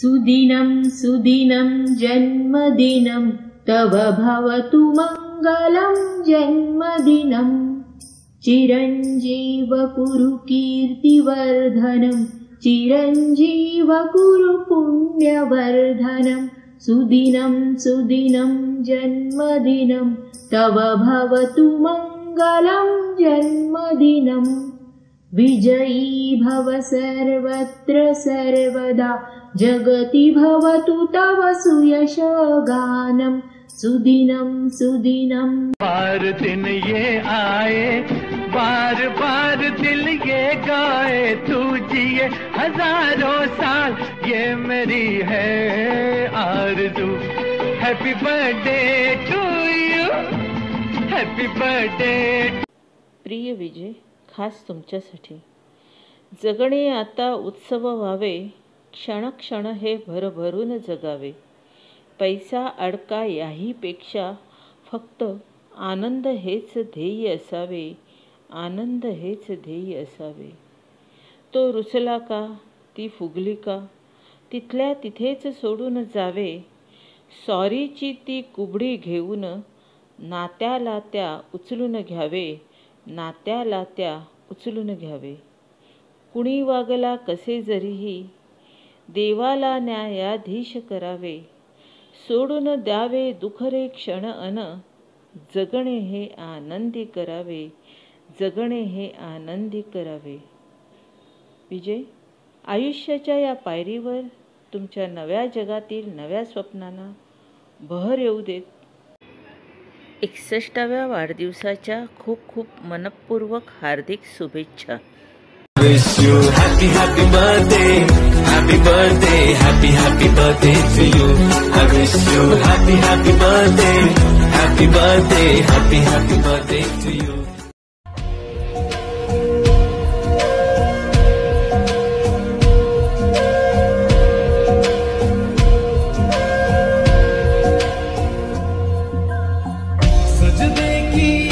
सुदिनं सुदिनं जन्मदिनं तव भवतु मङ्गलं जन्मदिनं चिरञ्जीव कुरु कीर्तिवर्धनं चिरञ्जीव कुरु पुण्यवर्धनं सुदिनं सुदिनं जन्मदिनं तव भवतु मङ्गलं जन्मदिनं विजयी भव सर्वत्र सर्वदा जगति भवतु तव सुयशगानं सुदिनं सुदिनं। बार दिन ये आए बार बार दिल ये गाए तू जिए हजारों साल ये मेरी है आरज़ू। Happy birthday to you, happy birthday. प्रिय विजय, खास तुमच्यासाठी। जगणे आता उत्सव व्हावे, क्षणक्षण हे भरभरून जगावे। पैसा अडका याहीपेक्षा फक्त आनंद हेच ध्येय असावे, आनंद हेच ध्येय असावे। तो रुसला का, ती फुगली का, तिथल्या तिथेच सोडून जावे। सॉरीची ती कुबडी घेऊन नात्याला त्या उचलून घ्यावे, नात्याला त्या उचलून घ्यावे। कुणी वागला कसे जरीही देवाला न्यायाधीश करावे। सोडून द्यावे दुखरे क्षण अन जगणे हे आनंदी करावे, जगणे हे आनंदी करावे। विजय, आयुष्याच्या या पायरीवर तुमच्या नव्या जगातील नव्या स्वप्नांना बहर येऊ देत। 61व्या वाढदिवसाच्या खूप खूप मनपूर्वक हार्दिक शुभेच्छा। Wish you happy happy birthday, happy birthday, happy birthday to you. I wish you happy happy birthday, happy birthday, happy birthday to you. सजदे की